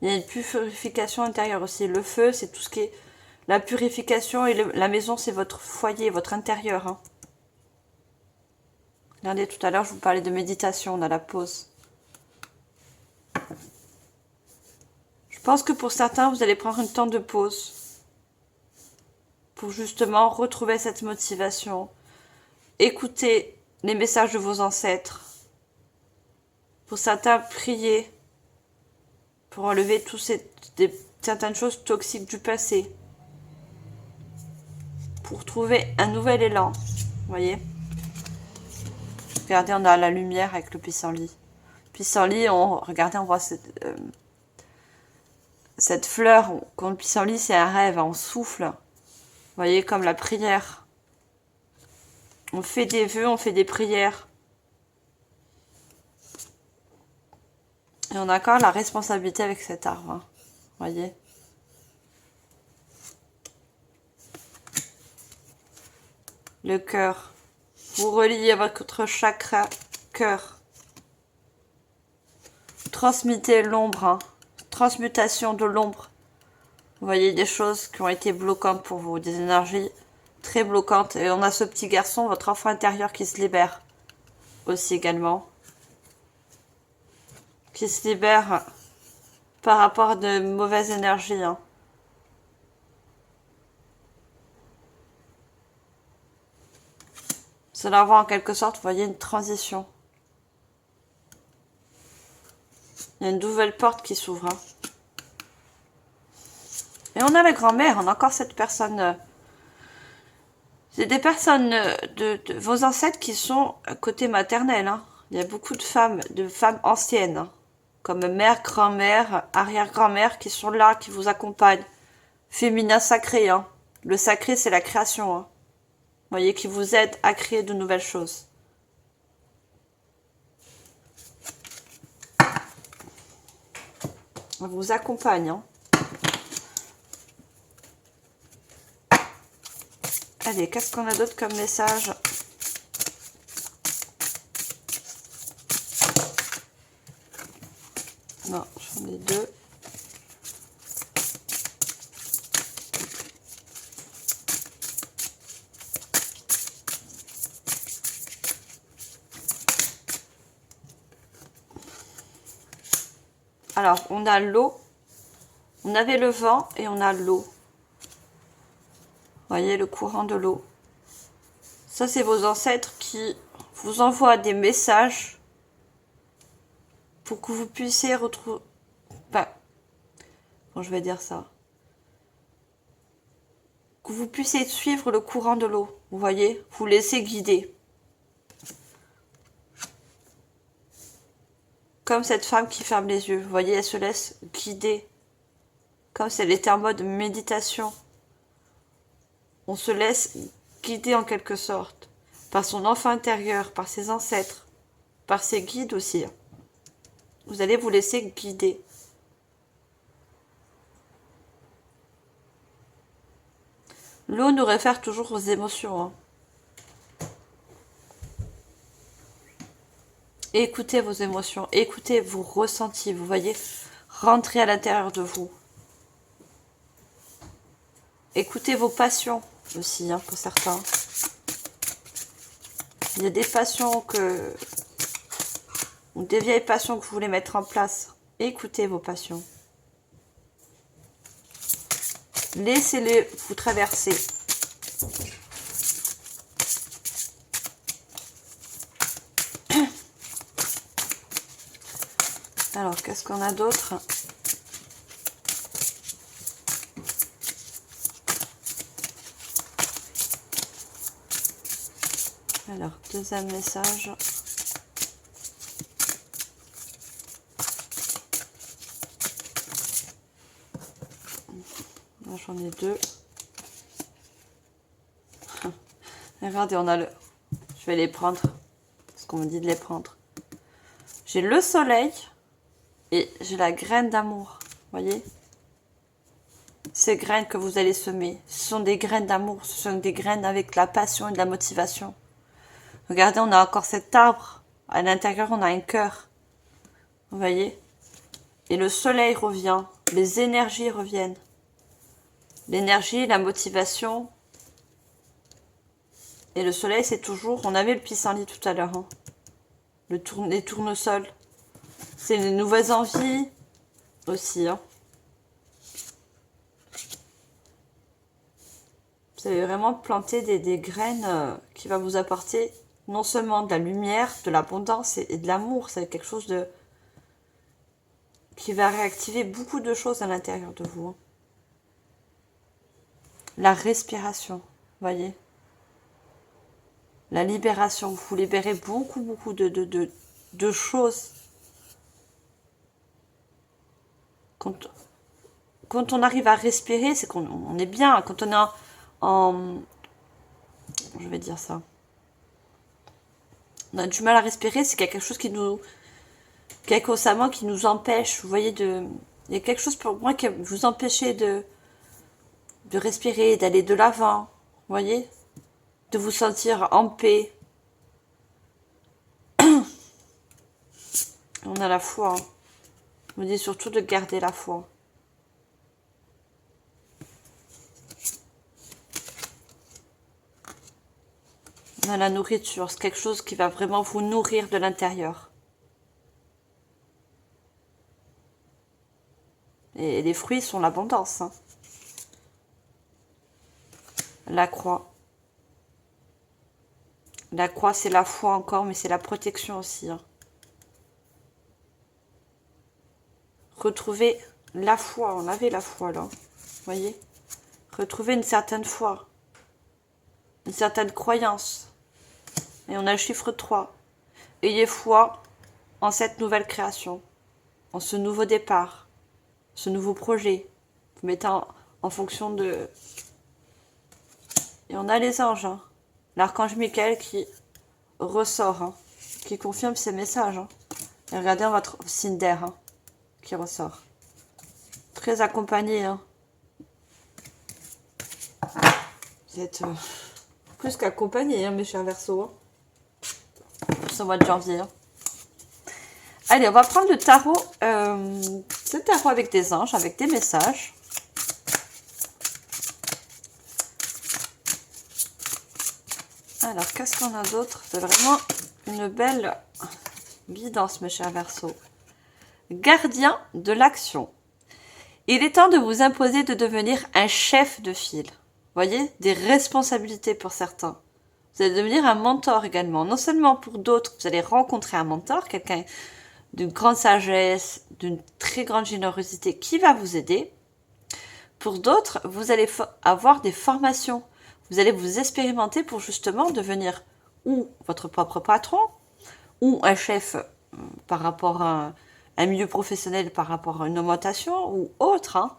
Speaker 1: Il y a une purification intérieure aussi. Le feu, c'est tout ce qui est la purification, et la maison, c'est votre foyer, votre intérieur. Hein. Regardez, tout à l'heure, je vous parlais de méditation, on a la pause. Je pense que pour certains, vous allez prendre un temps de pause pour justement retrouver cette motivation. Écoutez les messages de vos ancêtres. Pour certains, priez pour enlever certaines choses toxiques du passé. Pour trouver un nouvel élan. Vous voyez? Regardez, on a la lumière avec le pissenlit. Pissenlit, regardez, on voit cette fleur. Quand le pissenlit, c'est un rêve, on souffle. Vous voyez, comme la prière. On fait des vœux, on fait des prières. Et on a encore la responsabilité avec cet arbre. Hein. Vous voyez? Le cœur. Vous reliez à votre chakra cœur. Transmutez l'ombre. Hein. Transmutation de l'ombre. Vous voyez des choses qui ont été bloquantes pour vous. Des énergies très bloquantes. Et on a ce petit garçon, votre enfant intérieur qui se libère. Aussi également. Qui se libère par rapport à de mauvaises énergies. Hein. Cela va en quelque sorte, vous voyez, une transition. Il y a une nouvelle porte qui s'ouvre. Hein. Et on a la grand-mère, on a encore cette personne. C'est des personnes de vos ancêtres qui sont côté maternel. Hein. Il y a beaucoup de femmes anciennes, hein, comme mère, grand-mère, arrière-grand-mère qui sont là, qui vous accompagnent. Féminin sacré. Hein. Le sacré, c'est la création. Hein. Vous voyez, qui vous aide à créer de nouvelles choses. On vous accompagne. Hein. Allez, qu'est-ce qu'on a d'autre comme message? Non, j'en ai deux. Alors, on a l'eau. On avait le vent et on a l'eau. Vous voyez le courant de l'eau. Ça, c'est vos ancêtres qui vous envoient des messages pour que vous puissiez retrouver... Enfin, comment je vais dire ça? Que vous puissiez suivre le courant de l'eau. Vous voyez? Vous laissez guider. Comme cette femme qui ferme les yeux. Vous voyez, elle se laisse guider. Comme si elle était en mode méditation. On se laisse guider en quelque sorte. Par son enfant intérieur, par ses ancêtres. Par ses guides aussi. Vous allez vous laisser guider. L'eau nous réfère toujours aux émotions. Hein. Écoutez vos émotions, écoutez vos ressentis, vous voyez, rentrez à l'intérieur de vous. Écoutez vos passions aussi, hein, pour certains. Il y a des passions ou des vieilles passions que vous voulez mettre en place. Écoutez vos passions. Laissez-les vous traverser. Alors, qu'est-ce qu'on a d'autre? Alors, deuxième message. Là, j'en ai deux. Regardez, on a le... Je vais les prendre. Parce qu'on me dit de les prendre. J'ai le soleil et j'ai la graine d'amour. Voyez? Ces graines que vous allez semer, ce sont des graines d'amour. Ce sont des graines avec la passion et de la motivation. Regardez, on a encore cet arbre. À l'intérieur, on a un cœur. Vous voyez? Et le soleil revient. Les énergies reviennent. L'énergie, la motivation. Et le soleil, c'est toujours... On avait le pissenlit tout à l'heure. Hein. Les tournesols. C'est les nouvelles envies aussi. Hein. Vous allez vraiment planter des graines qui va vous apporter non seulement de la lumière, de l'abondance et de l'amour. C'est quelque chose de qui va réactiver beaucoup de choses à l'intérieur de vous. Hein. La respiration, voyez. La libération. Vous libérez beaucoup de choses. Quand on arrive à respirer, c'est qu'on est bien. Quand on est je vais dire ça. On a du mal à respirer, c'est quelque chose qui nous... inconsciemment qui nous empêche, vous voyez, de... Il y a quelque chose pour moi qui vous empêche de respirer, d'aller de l'avant, vous voyez, de vous sentir en paix. On a la foi. Hein. On me dit surtout de garder la foi. On a la nourriture, c'est quelque chose qui va vraiment vous nourrir de l'intérieur. Et les fruits sont l'abondance. Hein. La croix. La croix, c'est la foi encore, mais c'est la protection aussi. Hein. Retrouver la foi. On avait la foi, là. Vous voyez? Retrouver une certaine foi. Une certaine croyance. Et on a le chiffre 3. Ayez foi en cette nouvelle création. En ce nouveau départ. Ce nouveau projet. Vous mettez en fonction de... Et on a les anges. Hein. L'archange Michael qui ressort. Hein. Qui confirme ses messages. Hein. Et regardez, on va trouver Cinder. Hein, qui ressort. Très accompagné. Hein. Vous êtes plus qu'accompagné, hein, mes chers Verseaux. Hein. Ce mois de janvier. Hein. Allez, on va prendre le tarot. Ce tarot avec des anges, avec des messages. Alors, qu'est-ce qu'on a d'autre? C'est vraiment une belle guidance, mes chers Verseaux. Gardien de l'action. Il est temps de vous imposer de devenir un chef de file. Voyez, des responsabilités pour certains. Vous allez devenir un mentor également. Non seulement pour d'autres, vous allez rencontrer un mentor, quelqu'un d'une grande sagesse, d'une très grande générosité qui va vous aider. Pour d'autres, vous allez avoir des formations. Vous allez vous expérimenter pour justement devenir ou votre propre patron, ou un chef par rapport à un milieu professionnel, par rapport à une augmentation, ou autre. Hein.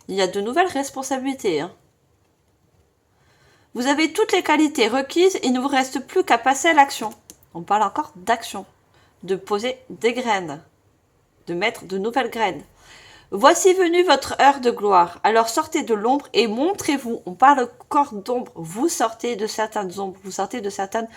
Speaker 1: Il y a de nouvelles responsabilités. Hein. Vous avez toutes les qualités requises, il ne vous reste plus qu'à passer à l'action. On parle encore d'action, de poser des graines, de mettre de nouvelles graines. Voici venue votre heure de gloire. Alors sortez de l'ombre et montrez-vous. On parle encore d'ombre. Vous sortez de certaines ombres, vous sortez de certaines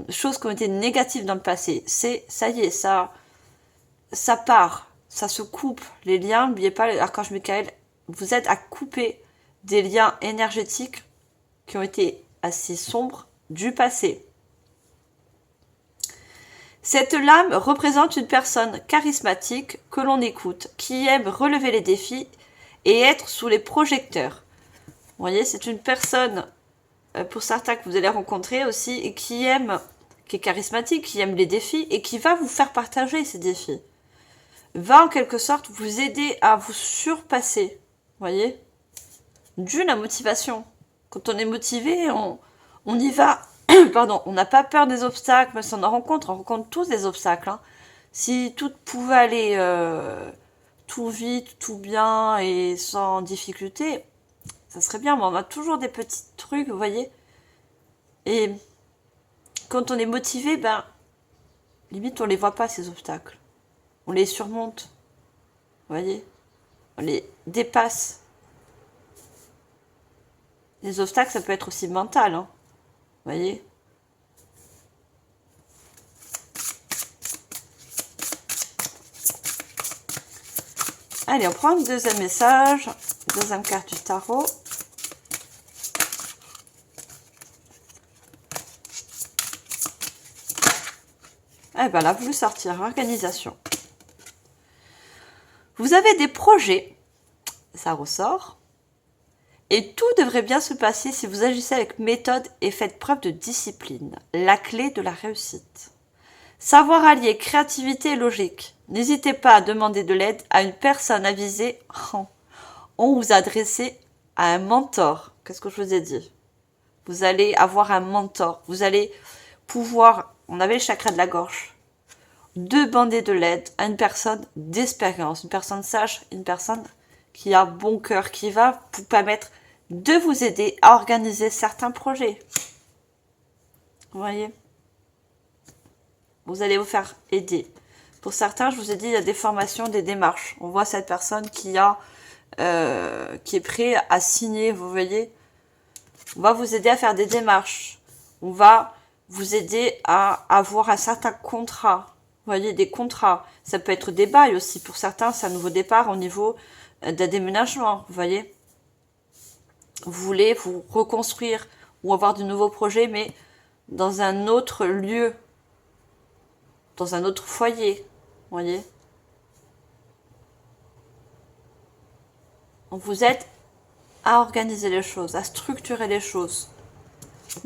Speaker 1: choses qui ont été négatives dans le passé. Ça y est, ça part, ça se coupe. Les liens, n'oubliez pas, l'archange Michael vous aide à couper des liens énergétiques qui ont été assez sombres du passé. Cette lame représente une personne charismatique que l'on écoute, qui aime relever les défis et être sous les projecteurs. Vous voyez, c'est une personne, pour certains que vous allez rencontrer aussi, et qui est charismatique, qui aime les défis et qui va vous faire partager ces défis. va en quelque sorte vous aider à vous surpasser. Vous voyez? La motivation. Quand on est motivé, on y va. Pardon, on n'a pas peur des obstacles, mais si on rencontre tous des obstacles. Hein. Si tout pouvait aller tout vite, tout bien et sans difficulté, ça serait bien. Mais on a toujours des petits trucs, vous voyez. Et quand on est motivé, ben, limite, on les voit pas, ces obstacles. On les surmonte. Vous voyez? On les dépasse. Les obstacles, ça peut être aussi mental. Hein. Vous voyez? Allez, on prend un deuxième message. Deuxième carte du tarot. Eh ben là, vous sortir. Organisation. Vous avez des projets. Ça ressort. Et tout devrait bien se passer si vous agissez avec méthode et faites preuve de discipline. La clé de la réussite. Savoir allier créativité et logique. N'hésitez pas à demander de l'aide à une personne avisée. On vous adressez à un mentor. Qu'est-ce que je vous ai dit? Vous allez avoir un mentor. Vous allez pouvoir, on avait le chakra de la gorge, demander de l'aide à une personne d'expérience, une personne sage, une personne qui a bon cœur, qui va vous permettre de vous aider à organiser certains projets. Vous voyez? Vous allez vous faire aider. Pour certains, je vous ai dit, il y a des formations, des démarches. On voit cette personne qui est prêt à signer, vous voyez. On va vous aider à faire des démarches. On va vous aider à avoir un certain contrat. Vous voyez, des contrats. Ça peut être des bails aussi. Pour certains, c'est un nouveau départ au niveau d'un déménagement, vous voyez. Vous voulez vous reconstruire ou avoir de nouveaux projets, mais dans un autre lieu, dans un autre foyer, vous voyez. On vous aide à organiser les choses, à structurer les choses.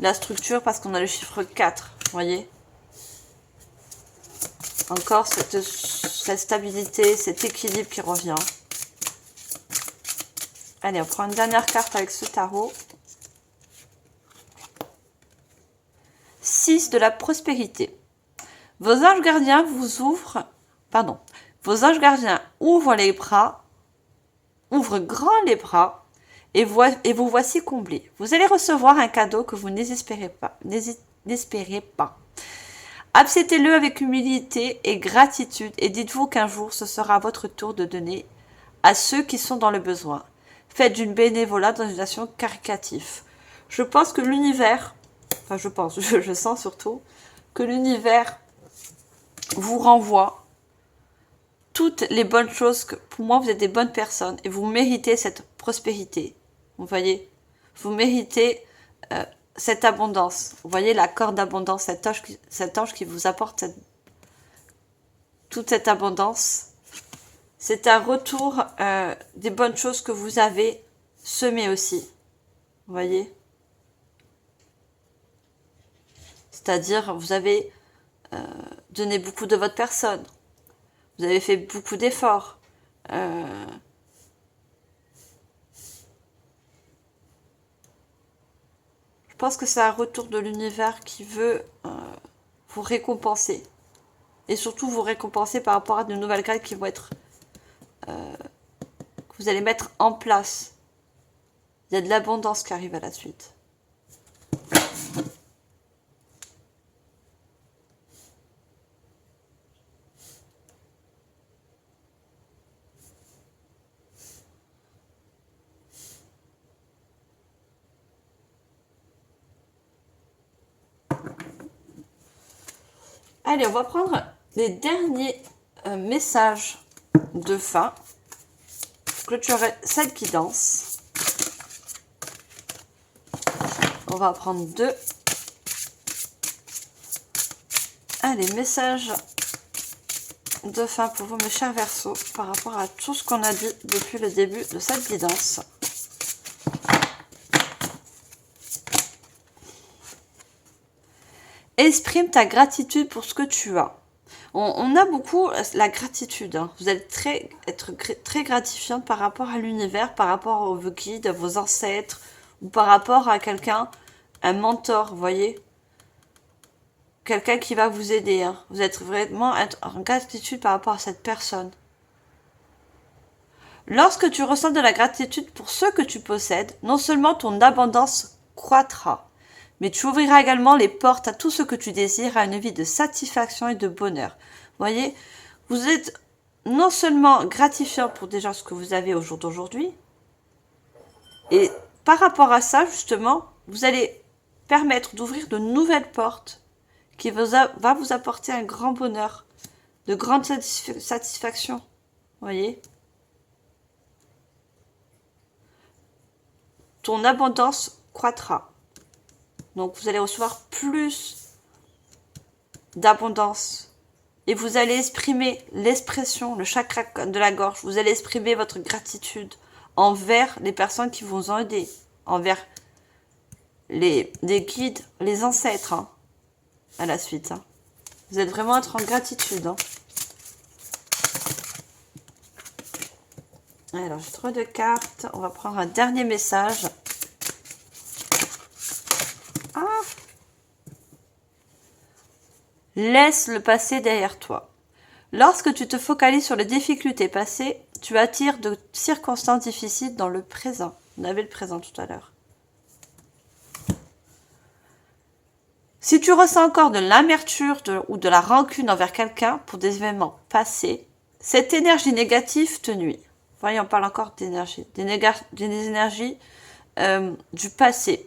Speaker 1: La structure parce qu'on a le chiffre 4, vous voyez. Encore cette stabilité, cet équilibre qui revient. Allez, on prend une dernière carte avec ce tarot. 6 de la prospérité. Vos anges gardiens vous ouvrent, vos anges gardiens ouvrent les bras, ouvrent grand les bras et vous voici comblés. Vous allez recevoir un cadeau que vous n'espérez pas. Acceptez-le avec humilité et gratitude et dites-vous qu'un jour ce sera votre tour de donner à ceux qui sont dans le besoin. Faites d'une bénévolat dans une action caritative. Je pense que l'univers, je sens surtout que l'univers vous renvoie toutes les bonnes choses. Pour moi, vous êtes des bonnes personnes et vous méritez cette prospérité. Vous voyez, vous méritez cette abondance. Vous voyez la corde d'abondance, cet ange qui vous apporte toute cette abondance. C'est un retour des bonnes choses que vous avez semées aussi. Vous voyez? C'est-à-dire, vous avez donné beaucoup de votre personne. Vous avez fait beaucoup d'efforts. Je pense que c'est un retour de l'univers qui veut vous récompenser. Et surtout vous récompenser par rapport à de nouvelles graines qui vont être... que vous allez mettre en place. Il y a de l'abondance qui arrive à la suite. Allez, on va prendre les derniers messages de fin. Clôturer cette guidance. On va prendre 2. Allez, message de fin pour vous, mes chers Verseaux, par rapport à tout ce qu'on a dit depuis le début de cette guidance. Exprime ta gratitude pour ce que tu as. On a beaucoup la gratitude. Hein. Vous allez être très gratifiante par rapport à l'univers, par rapport à vos guides, à vos ancêtres, ou par rapport à quelqu'un, un mentor, vous voyez. Quelqu'un qui va vous aider. Hein. Vous êtes vraiment en gratitude par rapport à cette personne. Lorsque tu ressens de la gratitude pour ce que tu possèdes, non seulement ton abondance croîtra, mais tu ouvriras également les portes à tout ce que tu désires, à une vie de satisfaction et de bonheur. Vous voyez, vous êtes non seulement gratifiant pour déjà ce que vous avez au jour d'aujourd'hui, et par rapport à ça, justement, vous allez permettre d'ouvrir de nouvelles portes qui va vous apporter un grand bonheur, de grandes satisfaction. Vous voyez, ton abondance croîtra. Donc, vous allez recevoir plus d'abondance. Et vous allez exprimer l'expression, le chakra de la gorge. Vous allez exprimer votre gratitude envers les personnes qui vous ont aidé. Envers les guides, les ancêtres. Hein, à la suite. Hein. Vous allez vraiment être en gratitude. Hein. Alors, j'ai 3 de cartes. On va prendre un dernier message. Laisse le passé derrière toi. Lorsque tu te focalises sur les difficultés passées, tu attires de circonstances difficiles dans le présent. On avait le présent tout à l'heure. Si tu ressens encore de l'amertume ou de la rancune envers quelqu'un pour des événements passés, cette énergie négative te nuit. Voyons, on parle encore d'énergie. Des énergies du passé.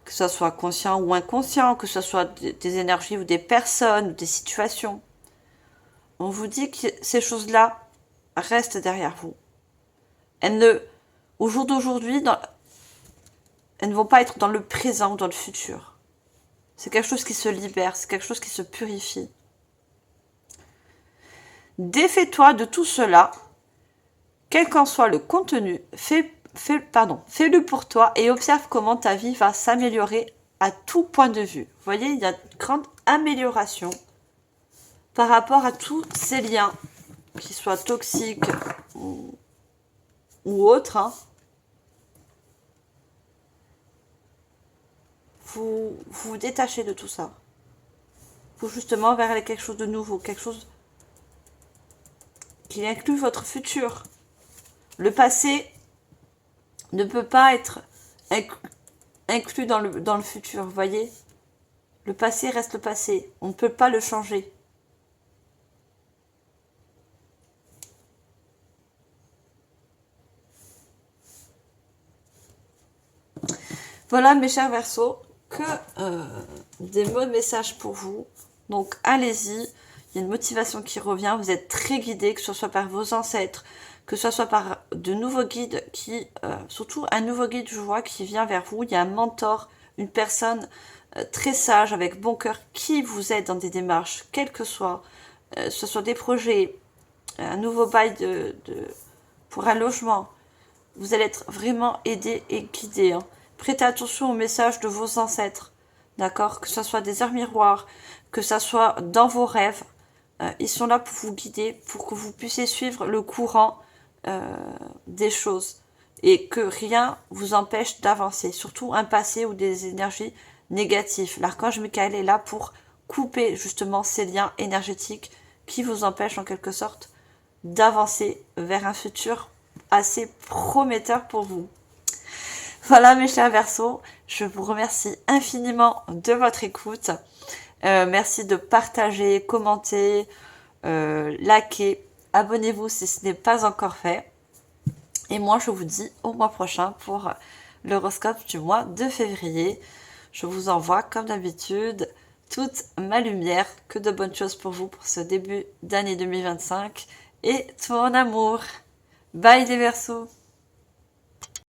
Speaker 1: Que ce soit conscient ou inconscient, que ce soit des énergies ou des personnes, ou des situations. On vous dit que ces choses-là restent derrière vous. Au jour d'aujourd'hui, elles ne vont pas être dans le présent ou dans le futur. C'est quelque chose qui se libère, c'est quelque chose qui se purifie. Défais-toi de tout cela, quel qu'en soit le contenu, fais-le pour toi et observe comment ta vie va s'améliorer à tout point de vue. Vous voyez, il y a une grande amélioration par rapport à tous ces liens, qu'ils soient toxiques ou autres. Hein. Vous vous détachez de tout ça. Vous justement vers quelque chose de nouveau, quelque chose qui inclut votre futur. Le passé ne peut pas être inclus dans le futur, vous voyez. Le passé reste le passé, on ne peut pas le changer. Voilà mes chers Verseaux, que des mots de message pour vous. Donc allez-y, il y a une motivation qui revient, vous êtes très guidés, que ce soit par vos ancêtres, que ce soit par de nouveaux guides surtout un nouveau guide, je vois, qui vient vers vous. Il y a un mentor, une personne très sage, avec bon cœur, qui vous aide dans des démarches, quelles que soient, ce soit des projets, un nouveau bail pour un logement. Vous allez être vraiment aidé et guidé. Hein. Prêtez attention aux messages de vos ancêtres, d'accord? Que ce soit des heures miroirs, que ce soit dans vos rêves. Ils sont là pour vous guider, pour que vous puissiez suivre le courant des choses et que rien vous empêche d'avancer, surtout un passé ou des énergies négatives. L'archange Michael est là pour couper justement ces liens énergétiques qui vous empêchent en quelque sorte d'avancer vers un futur assez prometteur pour vous. Voilà mes chers Verseaux, je vous remercie infiniment de votre écoute. Merci de partager, commenter, liker, abonnez-vous si ce n'est pas encore fait. Et moi je vous dis au mois prochain pour l'horoscope du mois de février. Je vous envoie comme d'habitude toute ma lumière, que de bonnes choses pour vous pour ce début d'année 2025 et tout mon amour. Bye les Verseaux.